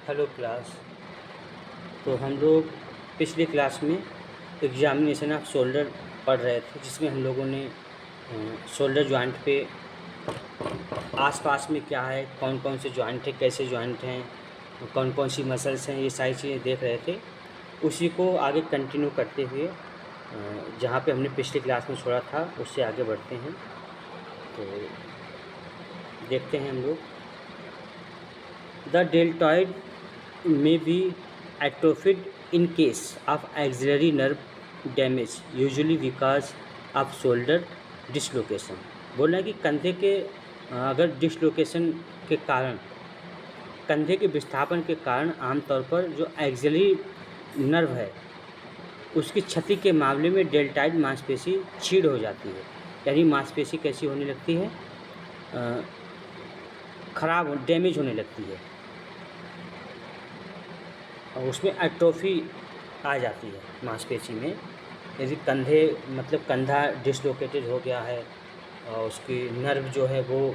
Hello class. तो हम लोग पिछली क्लास में एग्जामिनेशन ऑफ शोल्डर पढ़ रहे थे, जिसमें हम लोगों ने शोल्डर जॉइंट पे आसपास में क्या है, कौन कौन से जॉइंट है, कैसे जॉइंट हैं, कौन कौन सी मसल्स हैं, ये सारी चीज़ें देख रहे थे। उसी को आगे कंटिन्यू करते हुए जहाँ पे हमने पिछली क्लास में छोड़ा था उससे आगे बढ़ते हैं। तो देखते हैं हम लोग। The deltoid may be atrophied in case of axillary nerve damage, usually because of shoulder dislocation। बोल रहे हैं कि कंधे के अगर डिसलोकेशन के कारण, कंधे के विस्थापन के कारण आमतौर पर जो एक्सिलरी नर्व है उसकी क्षति के मामले में डेल्टॉइड मांसपेशी छीड़ हो जाती है। यानी मांसपेशी कैसी होने लगती है, खराब, डैमेज होने लगती है और उसमें एट्रोफी आ जाती है मांसपेशी में। यदि कंधे मतलब कंधा डिसलोकेटेड हो गया है और उसकी नर्व जो है वो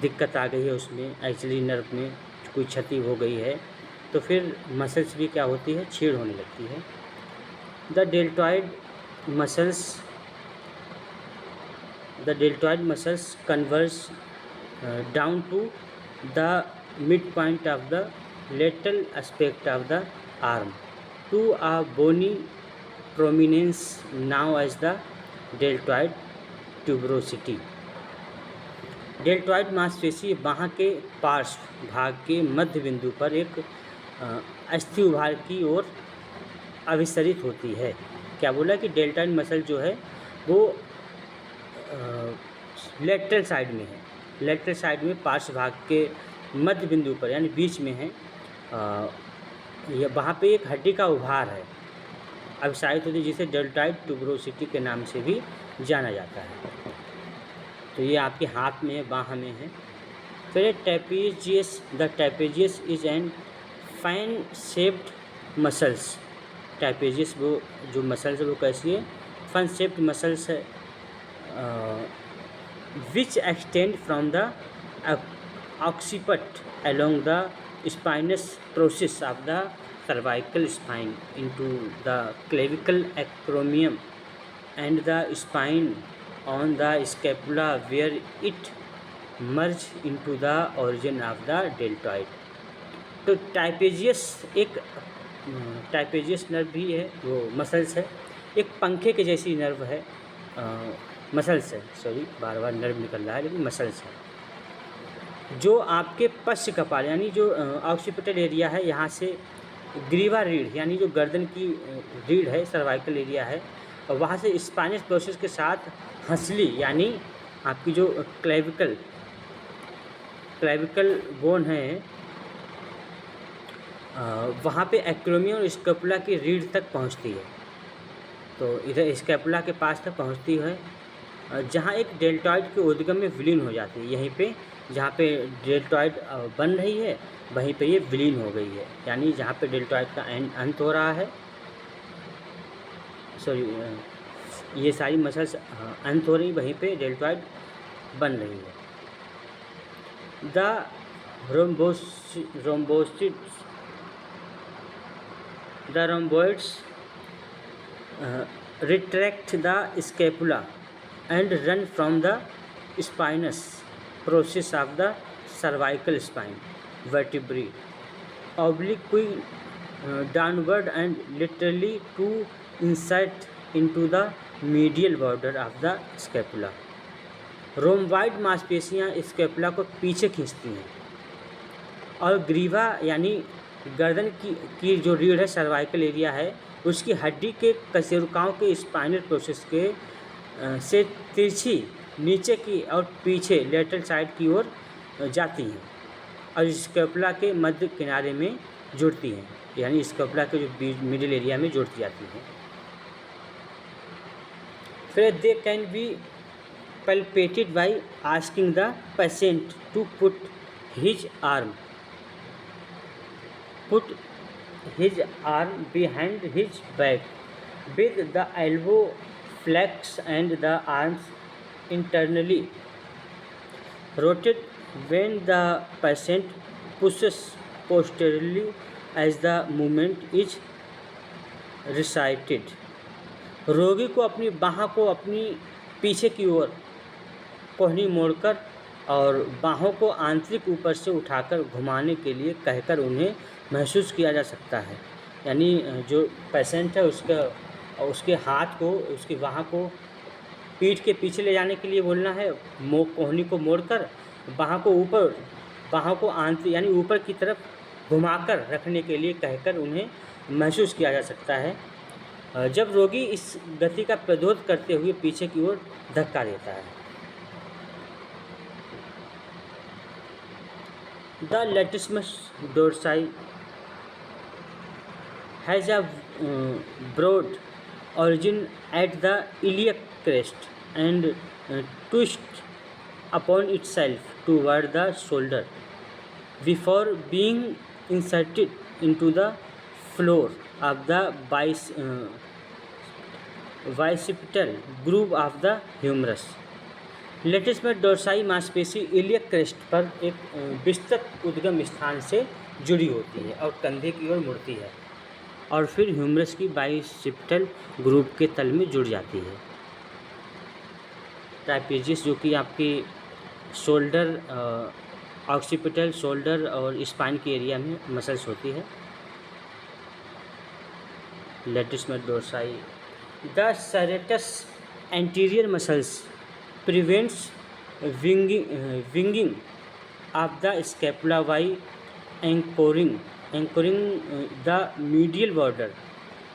दिक्कत आ गई है, उसमें एक्सिलरी नर्व में कोई क्षति हो गई है, तो फिर मसल्स भी क्या होती है, छीड़ होने लगती है। The deltoid muscles converge down to the mid point of the lateral aspect of the arm to a bony prominence known as the deltoid tuberosity। Deltoid मांसपेशी बाहाँ के पार्श्व भाग के मध्य बिंदु पर एक अस्थि उभार की ओर अभिसरित होती है। क्या बोला कि डेल्टॉइड मसल जो है वो लेटरल साइड में है, लेटरल साइड में पार्श्व भाग के मध्य बिंदु पर यानी बीच में है। यह वहाँ पे एक हड्डी का उभार है, अभिसारित होती है, जिसे डेल्टॉइड ट्यूबरोसिटी के नाम से भी जाना जाता है। तो ये आपके हाथ में है, बाहाँ में है। फिर trapezius, the trapezius is an fan shaped muscles. Trapezius वो जो मसल्स है वो कैसी है, फैन शेप्ड मसल्स है, which extend from the occiput along the spinous process of the cervical spine into the clavicle acromion and the spine on the scapula where it merge into the origin of the deltoid। तो ट्राइपेजियस nerve भी है, वो muscles है, एक पंखे के जैसी nerve है, मसल्स है, सॉरी बार बार नर्व निकल रहा है लेकिन मसल्स है, जो आपके पश्च कपाल यानी जो ऑक्सीपिटल एरिया है, यहाँ से ग्रीवा रीढ़ यानी जो गर्दन की रीढ़ है, सर्वाइकल एरिया है, और वहाँ से स्पाइनस प्रोसेस के साथ हंसली यानी आपकी जो क्लेविकल बोन है, वहाँ पे एक्रोमियन और स्कैपुला की रीढ़ तक पहुँचती है। तो इधर स्कैपुला के पास तक पहुँचती है, जहाँ एक डेल्टॉइड के उद्गम में विलीन हो जाती है। यहीं पे जहाँ पे डेल्टॉइड बन रही है वहीं पे ये विलीन हो गई है, यानी जहाँ पे डेल्टॉइड का अंत हो रहा है, सॉरी ये सारी मसल्स अंत हो रही, वहीं पे डेल्टॉइड बन रही है। The rhomboids retract the scapula and run from the spinous process of the cervical spine vertebrae obliquely downward and laterally to insert into the medial border of the scapula। रोमवाइड मांसपेशियाँ scapula को पीछे खींचती हैं और ग्रीवा यानी गर्दन की जो रीढ़ है, सर्वाइकल एरिया है, उसकी हड्डी के कशेरुकाओं के स्पाइनल प्रोसेस के से तिरछी नीचे की और पीछे लेटरल साइड की ओर जाती हैं और स्कैपुला के मध्य किनारे में जुड़ती हैं, यानी स्कैपुला के जो मिडिल एरिया में जुड़ती जाती हैं। फिर they can be palpated by asking the patient to put his arm behind his back with the elbow flexed and the arms internally rotated when the patient pushes posteriorly as the movement is recited। रोगी को अपनी बाहों को अपनी पीछे की ओर कोहनी मोड़कर और बाहों को आंतरिक ऊपर से उठाकर घुमाने के लिए कहकर उन्हें महसूस किया जा सकता है। यानी जो पेशेंट है उसके हाथ को, उसकी बाह को पीठ के पीछे ले जाने के लिए बोलना है, कोहनी को मोड़कर बाहों को आंतरिक यानी ऊपर की तरफ घुमाकर रखने के लिए कहकर उन्हें महसूस किया जा सकता है जब रोगी इस गति का प्रतिरोध करते हुए पीछे की ओर धक्का देता है। The latissimus dorsi has a broad origin at the iliac crest and twists upon itself toward the shoulder before being inserted into the floor of the bicipital groove of the humerus। लेटिसिमस डोर्साई मांसपेशी iliac crest पर एक विस्तृत उद्गम स्थान से जुड़ी होती है और कंधे की ओर मुड़ती है और फिर ह्यूमरस की बाइसिपिटल ग्रूव के तल में जुड़ जाती है। ट्रापेजियस जो कि आपकी शोल्डर, ऑक्सीपिटल, शोल्डर और स्पाइन की एरिया में मसल्स होती है। Latissimus dorsi. The serratus anterior muscles prevents winging of the scapula by anchoring the medial border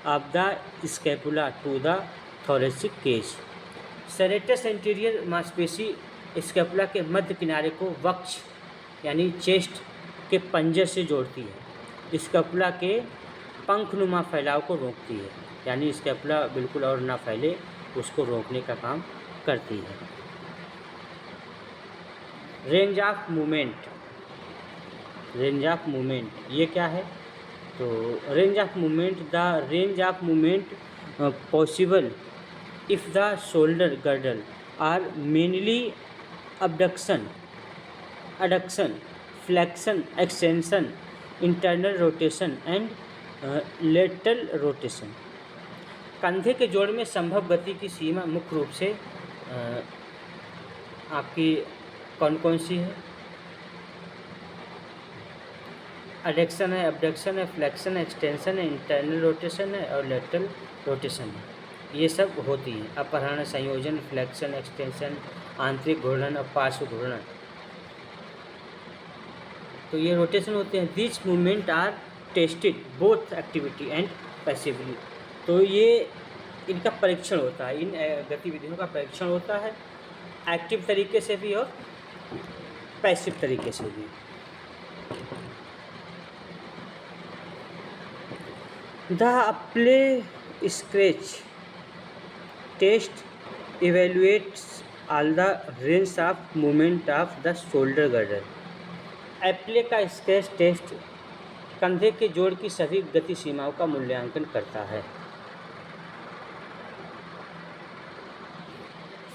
of the scapula to the thoracic cage। Serratus anterior मांसपेशी scapula के मध्य किनारे को वक्ष यानी चेस्ट के पंजर से जोड़ती है। स्कैपुला के पंखनुमा फैलाव को रोकती है, यानी स्कैपुला बिल्कुल और ना फैले उसको रोकने का काम करती है। Range of movement. Range of movement ये क्या है? तो range of movement, the range of movement possible if the shoulder girdle are mainly abduction, adduction, flexion, extension, internal rotation and lateral rotation. कंधे के जोड़ में संभव गति की सीमा मुख्य रूप से आपकी कौन कौन सी है? एडक्शन है, अबडक्शन है, फ्लेक्शन है, एक्सटेंशन है, इंटरनल रोटेशन है और लेटरल रोटेशन है। ये सब होती हैं। अपहरण, संयोजन, फ्लेक्शन, एक्सटेंशन, आंतरिक घूर्णन और पार्श्व घूर्णन, तो ये रोटेशन होते हैं। This movement are tested both activity and passively. तो ये इनका परीक्षण होता है, इन गतिविधियों का परीक्षण होता है एक्टिव तरीके से भी और पैसिव तरीके से भी। The Apley scratch test evaluates all the range of movement of the shoulder girder. Apley का स्क्रैच टेस्ट कंधे के जोड़ की सभी गति सीमाओं का मूल्यांकन करता है।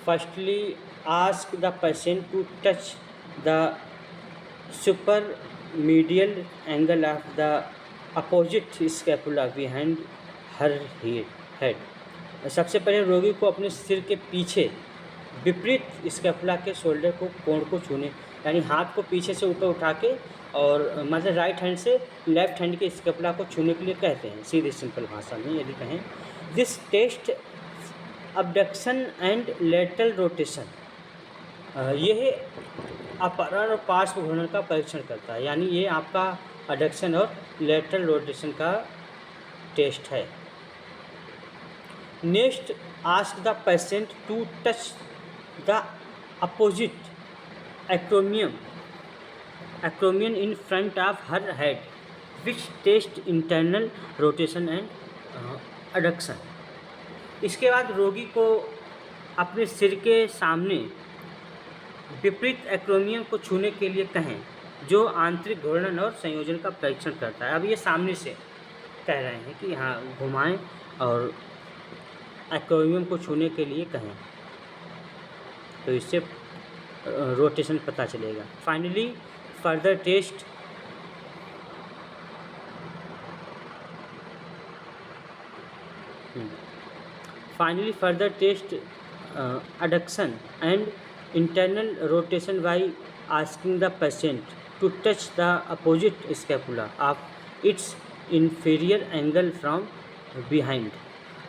Firstly ask the patient to touch the supermedial angle of the opposite scapula behind her head। सबसे पहले रोगी को अपने सिर के पीछे विपरीत स्कैपुला के शोल्डर को कोण को छूने, यानी हाथ को पीछे से ऊपर उठा के और मतलब राइट हैंड से लेफ्ट हैंड के स्कैपुला को छूने के लिए कहते हैं। सीधे सिंपल भाषा में यदि कहें, this test abduction and lateral rotation, यह अपहरण और पार्श्व घूर्णन का परीक्षण करता है, यानी ये आपका एडक्शन और लेटरल रोटेशन का टेस्ट है। Next ask the patient to touch the opposite acromion in front of her head which test internal rotation and adduction. इसके बाद रोगी को अपने सिर के सामने विपरीत एक्रोमियन को छूने के लिए कहें, जो आंतरिक घूर्णन और संयोजन का परीक्षण करता है। अब ये सामने से कह रहे हैं कि हाँ घुमाएं और एक्रोमियन को छूने के लिए कहें, तो इससे रोटेशन पता चलेगा। Finally further test Finally, further test adduction and internal rotation by asking the patient to touch the opposite scapula of its inferior angle from behind.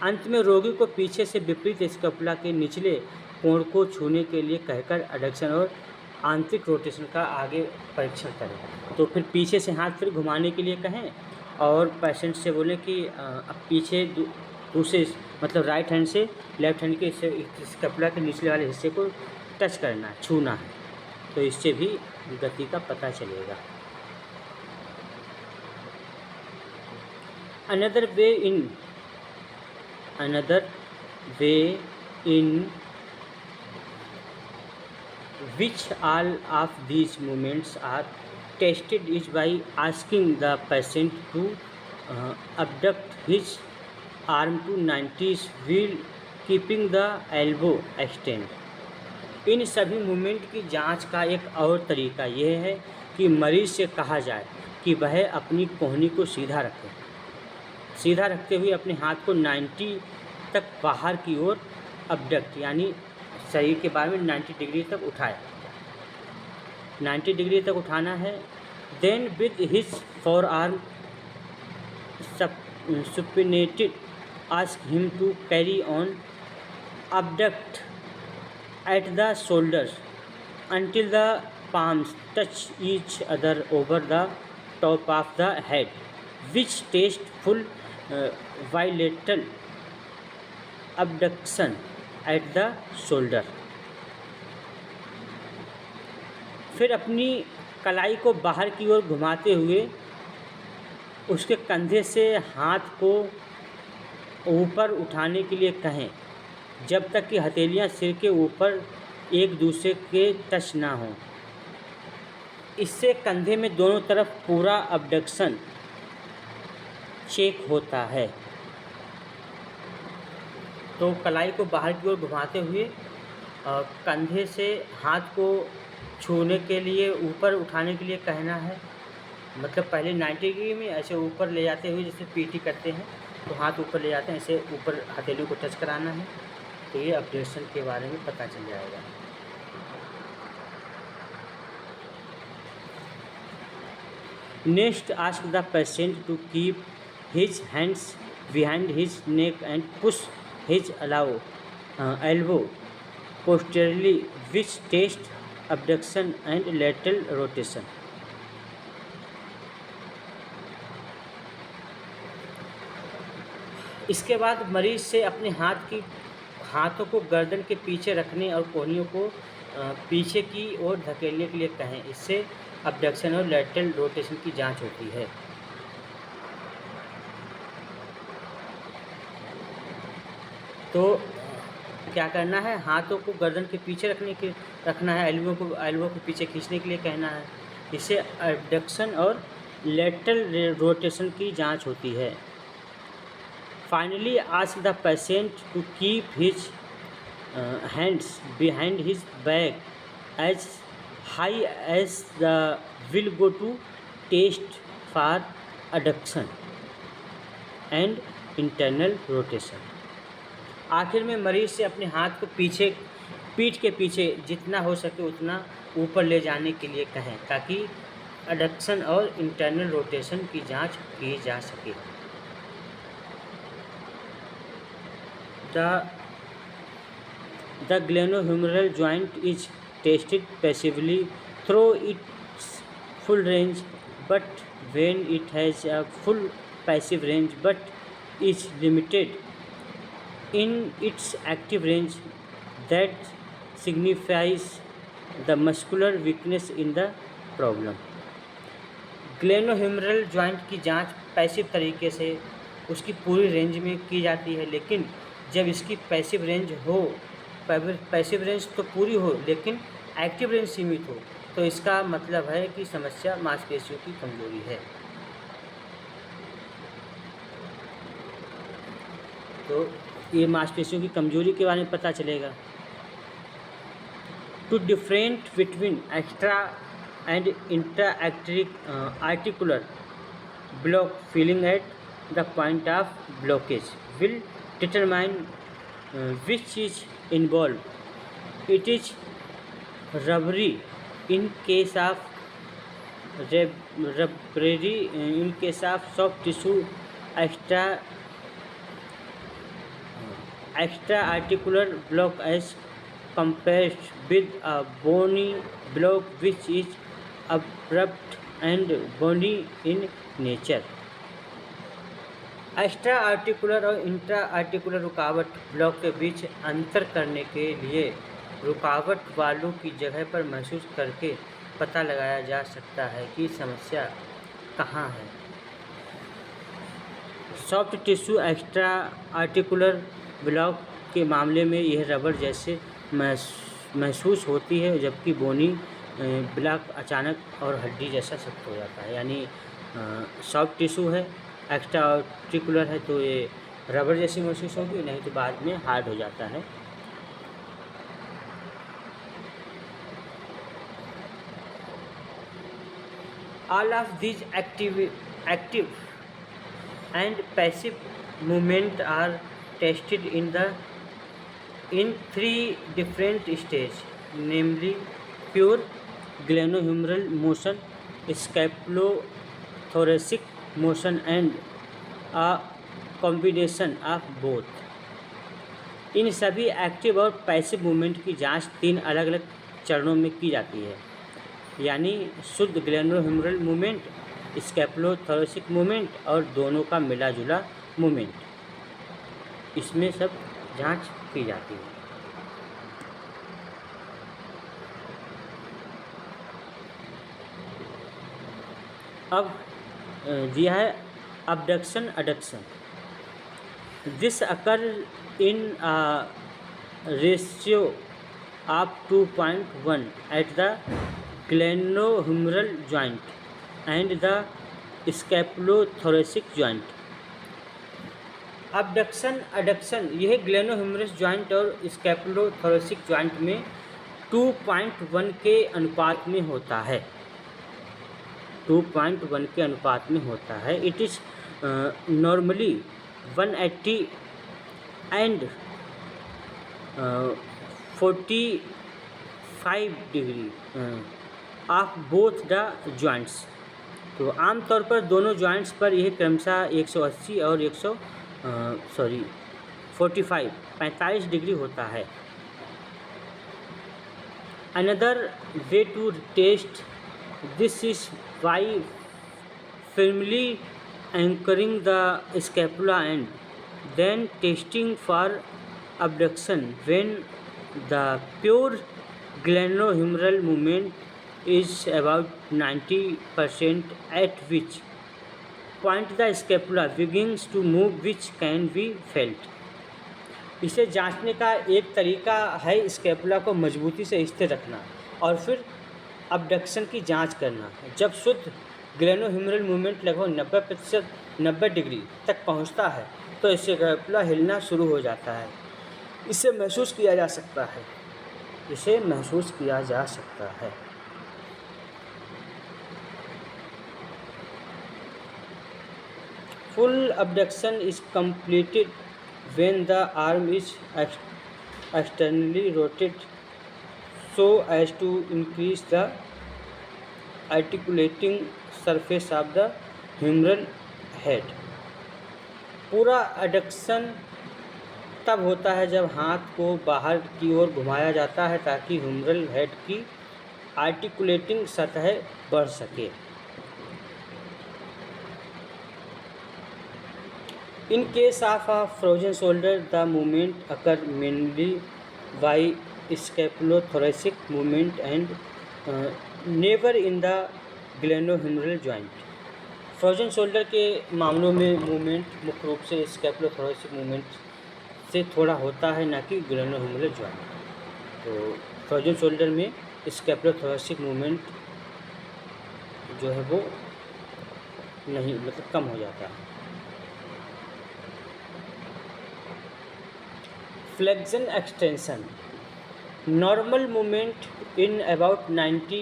अंत में रोगी को पीछे से विपरीत स्कैपुला के निचले कोण को छूने के लिए कहकर एडक्शन और आंतरिक रोटेशन का आगे परीक्षण करें। तो फिर पीछे से हाथ फिर घुमाने के लिए कहें और पेशेंट से बोलें कि अब पीछे दूसरे मतलब राइट हैंड से लेफ्ट हैंड के स्कैपुला के निचले वाले हिस्से को टच करना है, छूना है। तो इससे भी गति का पता चलेगा। Another way in which all of these movements are tested is by asking the patient to abduct his arm to 90 while keeping the elbow extend। इन सभी मूवमेंट की जांच का एक और तरीका यह है कि मरीज़ से कहा जाए कि वह अपनी कोहनी को सीधा रखे, सीधा रखते हुए अपने हाथ को 90 तक बाहर की ओर अबडक्ट यानी शरीर के बारे में 90 डिग्री तक उठाए, 90 डिग्री तक उठाना है। Then with his forearm supinated ask him to carry on abduct at the shoulders until the palms touch each other over the top of the head, which test full bilateral abduction at the shoulder। फिर अपनी कलाई को बाहर की ओर घुमाते हुए उसके कंधे से हाथ को ऊपर उठाने के लिए कहें जब तक कि हथेलियां सिर के ऊपर एक दूसरे के टच ना हों। इससे कंधे में दोनों तरफ पूरा अबडक्शन चेक होता है। तो कलाई को बाहर की ओर घुमाते हुए कंधे से हाथ को छूने के लिए ऊपर उठाने के लिए कहना है। मतलब पहले 90 डिग्री में ऐसे ऊपर ले जाते हुए जैसे पीटी करते हैं तो हाथ ऊपर ले जाते हैं, ऐसे ऊपर हथेलियों को टच कराना है। तो ये अपडेशन के बारे में पता चल जाएगा। Next ask the patient to keep his hands behind his neck and push his elbow posteriorly which test abduction and lateral rotation। इसके बाद मरीज से अपने हाथों को गर्दन के पीछे रखने और कोहनियों को पीछे की ओर धकेलने के लिए कहें। इससे अबडक्शन और लैटरल रोटेशन की जांच होती है। तो क्या करना है, हाथों को गर्दन के पीछे रखना है, एल्बो को पीछे खींचने के लिए कहना है। इससे अबडक्शन और लैटरल रोटेशन की जांच होती है। Finally ask the patient to keep his hands behind his back as high as the will go to test for adduction and internal rotation. आखिर में मरीज से अपने हाथ को पीठ के पीछे जितना हो सके उतना ऊपर ले जाने के लिए कहें ताकि अडक्शन और इंटरनल रोटेशन की जांच की जा सके। The glenohumeral joint is tested passively through its full range, but when it has a full passive range but is limited in its active range, that signifies the muscular weakness in the problem। Glenohumeral joint की जांच passive तरीके से उसकी पूरी range में की जाती है, लेकिन जब इसकी पैसिव रेंज तो पूरी हो लेकिन एक्टिव रेंज सीमित हो तो इसका मतलब है कि समस्या मांसपेशियों की कमजोरी है। तो ये मांसपेशियों की कमजोरी के बारे में पता चलेगा। To different between extra and intra articular block feeling at the point of blockage will determine which is involved. It is rubbery in case of rubbery in case of soft tissue, extra articular block as compared with a bony block which is abrupt and bony in nature. Extra articular और intra articular रुकावट block के बीच अंतर करने के लिए रुकावट वालों की जगह पर महसूस करके पता लगाया जा सकता है कि समस्या कहाँ है। Soft tissue extra articular block के मामले में यह रबर जैसे महसूस होती है, जबकि बोनी ब्लॉक अचानक और हड्डी जैसा सख्त हो जाता है। यानी सॉफ्ट टिश्यू है, एक्स्ट्रा आर्टिकुलर है तो ये रबर जैसी महसूस होगी, नहीं तो बाद में हार्ड हो जाता है। All of these active and passive movement are tested in three different stages, namely pure glenohumeral motion, scapulothoracic motion and a combination of both. इन सभी एक्टिव और पैसिव मूवमेंट की जांच 3 अलग अलग चरणों में की जाती है, यानी शुद्ध ग्लेनोह्यूमरल मूवमेंट, स्कैपुलोथोरैसिक मूवमेंट और दोनों का मिला जुला मूवमेंट। इसमें सब जांच की जाती है। अब दिया है abduction adduction. This occurs in a ratio of 2.1 at the glenohumeral joint and the scapulothoracic joint. abduction adduction यह ग्लेनोह्यूमरस जॉइंट और स्कैपुलोथोरैसिक जॉइंट में 2.1 के अनुपात में होता है। 2.1 के अनुपात में होता है। It is normally 180 and 45 degree of both the joints. तो आमतौर पर दोनों जॉइंट्स पर यह क्रमशः 180 और 45 डिग्री होता है। Another way to test this is by firmly anchoring the scapula and then testing for abduction when the pure glenohumeral movement is about 90%, at which point the scapula begins to move, which can be felt. इसे जांचने का एक तरीका है scapula को मजबूती से स्थिर रखना और फिर अबडक्शन की जांच करना। जब शुद्ध ग्लेनोह्यूमरल मूवमेंट लगभग 90 डिग्री तक पहुंचता है तो स्कैपुला हिलना शुरू हो जाता है। इसे महसूस किया जा सकता है। Full abduction is completed when the arm is externally rotated so as to increase the articulating surface of the humeral head. पूरा एडक्शन तब होता है जब हाथ को बाहर की ओर घुमाया जाता है ताकि ह्यूमरल हेड की आर्टिकुलेटिंग सतह बढ़ सके। In case of a frozen shoulder, the movement occurs mainly by scapulothoracic movement and never in the glenohumeral joint. Frozen shoulder के मामलों में मूवमेंट मुख्य रूप से स्कैपुलोथोरैसिक मूवमेंट से थोड़ा होता है, ना कि ग्लेनोह्यूमरल जॉइंट। तो फ्रोजन शोल्डर में स्कैपुलोथोरैसिक मूवमेंट जो है वो नहीं, मतलब कम हो जाता है। Flexion extension, normal movement in about 90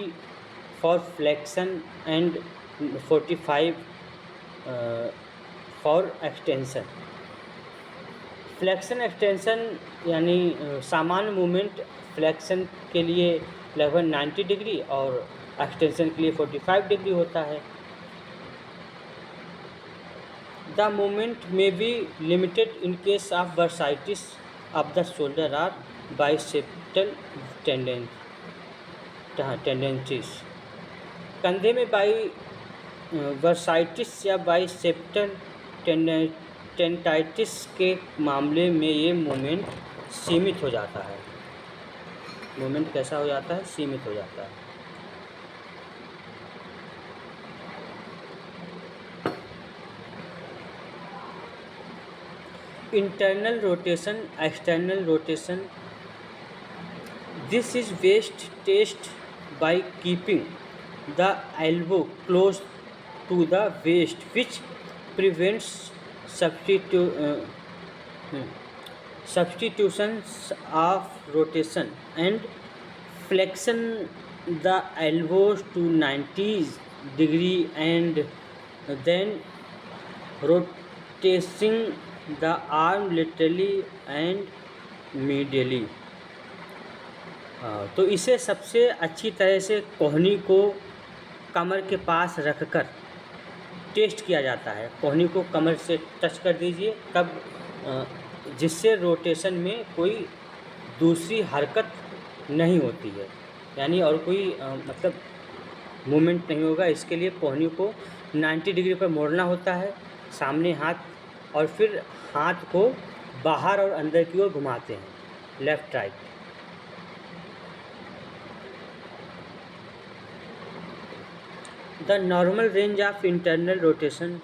for flexion and 45 for extension. Flexion extension यानी सामान्य मूवमेंट फ्लेक्शन के लिए लगभग 90 डिग्री और एक्सटेंशन के लिए 45 डिग्री होता है। द मूवमेंट में be limited in case of bursitis of the shoulder or bicipital tendencies. कंधे में बर्साइटिस या बाइसेप्टल टेंडाइटिस के मामले में ये मूवमेंट सीमित हो जाता है। मूवमेंट कैसा हो जाता है? सीमित हो जाता है। Internal rotation, external rotation. This is best test by keeping the elbow close to the waist, which prevents substitutions of rotation and flexion the elbows to 90 degree and then rotating the arm laterally and medially। तो इसे सबसे अच्छी तरह से कोहनी को कमर के पास रखकर टेस्ट किया जाता है। कोहनी को कमर से टच कर दीजिए तब जिससे रोटेशन में कोई दूसरी हरकत नहीं होती है, यानी और कोई मतलब मूवमेंट नहीं होगा। इसके लिए कोहनी को 90 डिग्री पर मोड़ना होता है, सामने हाथ, और फिर हाथ को बाहर और अंदर की ओर घुमाते हैं, left right. The normal range of internal rotation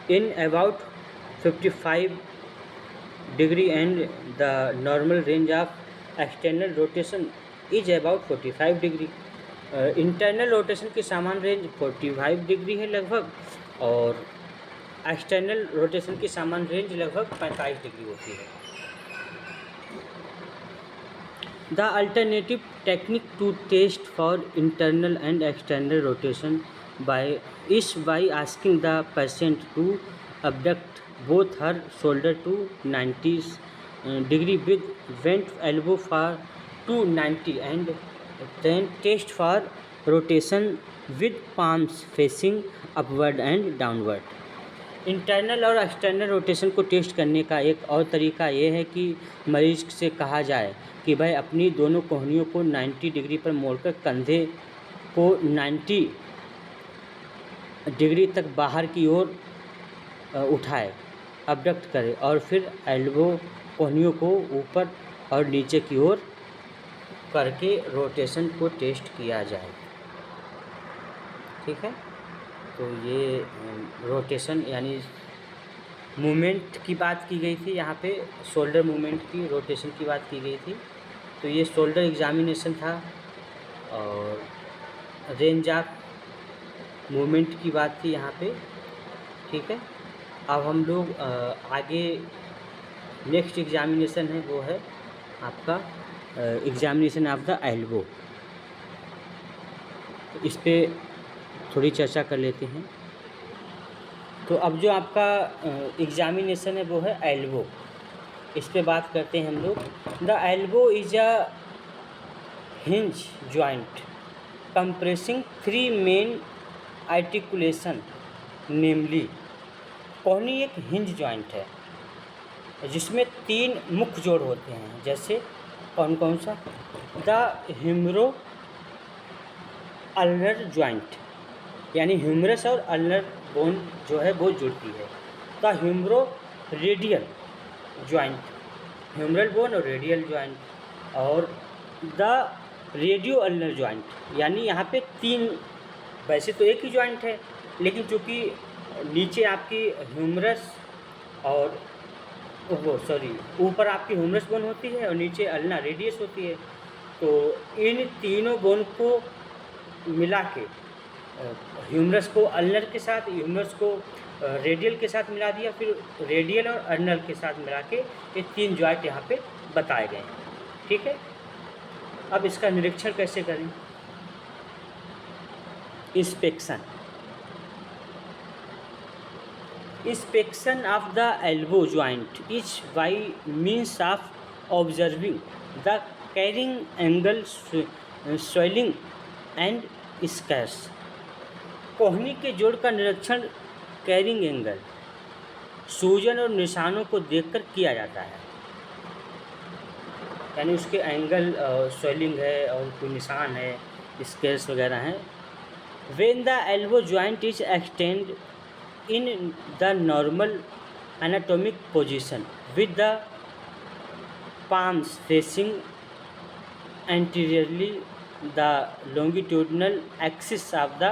in about 55 degree and the normal range of external rotation is about 45 degree. Internal rotation की सामान्य रेंज 45 डिग्री है लगभग, और एक्सटर्नल रोटेशन की सामान्य रेंज लगभग 45 डिग्री होती है। The alternative technique to test for internal and external rotation by asking the patient to abduct both her shoulder to 90 degree with bent elbow for to 90 and then test for rotation with palms facing upward and downward। Internal और external rotation को test करने का एक और तरीका ये है कि मरीज से कहा जाए कि भाई अपनी दोनों कोहनियों को 90 डिग्री पर मोड़कर कंधे को 90 डिग्री तक बाहर की ओर उठाए, अबडक्ट करे, और फिर एल्बो कोहनियों को ऊपर और नीचे की ओर करके रोटेशन को टेस्ट किया जाए। ठीक है, तो ये रोटेशन यानी मूवमेंट की बात की गई थी, यहाँ पे शोल्डर मूवमेंट की रोटेशन की बात की गई थी। तो ये शोल्डर एग्जामिनेशन था और रेंज ऑफ मूवमेंट की बात थी यहाँ पे। ठीक है, अब हम लोग आगे नेक्स्ट एग्जामिनेशन है वो है आपका एग्जामिनेशन ऑफ द एल्बो। तो इस पे थोड़ी चर्चा कर लेते हैं। तो अब जो आपका एग्जामिनेशन है वो है एल्बो, इस पे बात करते हैं हम लोग। The elbow is a hinge joint compressing 3 main articulation, namely. कोहनी एक हिंज जॉइंट है जिसमें 3 मुख्य जोड़ होते हैं। जैसे कौन कौन सा? द ह्यूमरो अल्नर जॉइंट, यानी ह्यूमरस और अल्नर बोन जो है वो जुड़ती है। The humero radial joint, humeral bone और रेडियल जॉइंट, और द रेडियो अल्नर जॉइंट, यानी यहाँ पे 3, वैसे तो एक ही जॉइंट है लेकिन चूँकि नीचे आपकी ह्यूमरस और ऊपर आपकी ह्यूमरस बोन होती है और नीचे अल्ना रेडियस होती है, तो इन तीनों बोन को मिला के ह्यूमरस को अल्नर के साथ, ह्यूमरस को रेडियल के साथ मिला दिया, फिर रेडियल और अल्नर के साथ मिला के ये 3 जॉइंट यहाँ पे बताए गए हैं। ठीक है, अब इसका निरीक्षण कैसे करें? Inspection of the elbow joint is by means of observing the carrying angle, swelling and scarce. कोहनी के जोड़ का निरीक्षण कैरिंग एंगल, सूजन और निशानों को देखकर किया जाता है, यानी उसके एंगल, स्वेलिंग है और कोई निशान है, स्केल्स वगैरह हैं। When the elbow joint is extend in the normal anatomic position with the palms facing anteriorly the longitudinal axis of the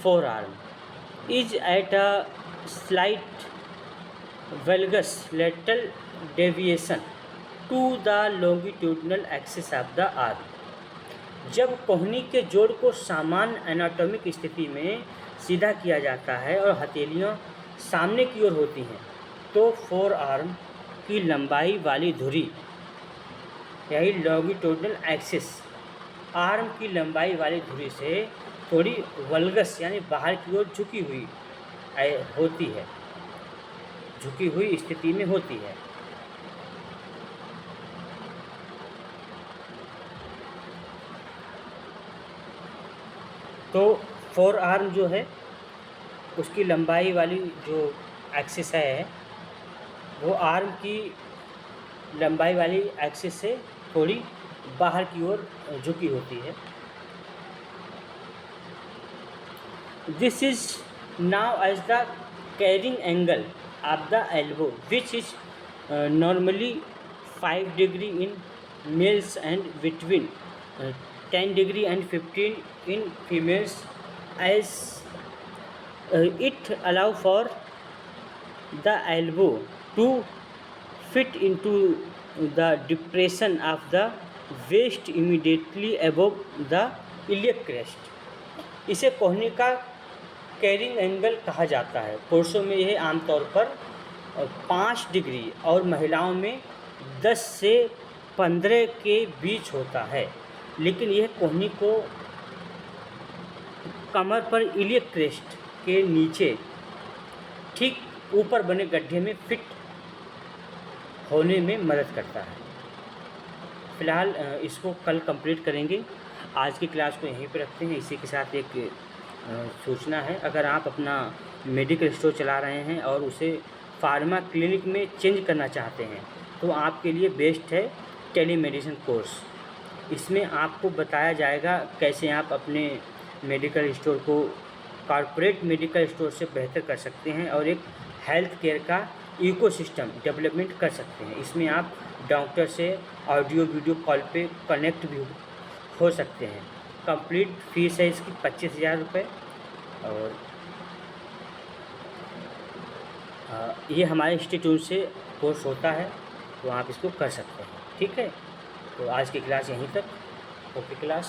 forearm is at a slight valgus lateral deviation to the longitudinal axis of the arm। जब कोहनी के जोड़ को सामान्य anatomic स्थिति में सीधा किया जाता है और हथेलियाँ सामने की ओर होती हैं तो फोर आर्म की लंबाई वाली धुरी, यही लॉन्गिट्यूडनल एक्सिस, आर्म की लंबाई वाली धुरी से थोड़ी वल्गस यानी बाहर की ओर झुकी हुई होती है, झुकी हुई स्थिति में होती है। तो फोर आर्म जो है उसकी लंबाई वाली जो एक्सिस है वो आर्म की लंबाई वाली एक्सिस से थोड़ी बाहर की ओर झुकी होती है। This is now as the carrying angle of the elbow which is normally 5 degree in males and between 10 degree and 15 in females, as it allow for the elbow to fit into the depression of the waist immediately above the iliac crest। इसे कोहनी का carrying angle कहा जाता है। पुरुषों में यह आमतौर पर 5 डिग्री और महिलाओं में 10 से 15 के बीच होता है, लेकिन यह कोहनी को कमर पर इलियक क्रेस्ट के नीचे ठीक ऊपर बने गड्ढे में फिट होने में मदद करता है। फ़िलहाल इसको कल कंप्लीट करेंगे। आज की क्लास को यहीं पे रखते हैं। इसी के साथ एक सूचना है, अगर आप अपना मेडिकल स्टोर चला रहे हैं और उसे फार्मा क्लिनिक में चेंज करना चाहते हैं तो आपके लिए बेस्ट है टेलीमेडिसिन कोर्स। इसमें आपको बताया जाएगा कैसे आप अपने मेडिकल स्टोर को कॉर्पोरेट मेडिकल स्टोर से बेहतर कर सकते हैं और एक हेल्थ केयर का इकोसिस्टम डेवलपमेंट कर सकते हैं। इसमें आप डॉक्टर से ऑडियो वीडियो कॉल पे कनेक्ट भी हो सकते हैं। कंप्लीट फीस है इसकी 25,000 रुपये और ये हमारे इंस्टीट्यूट से कोर्स होता है तो आप इसको कर सकते हैं। ठीक है, तो आज की क्लास यहीं तक। Okay class.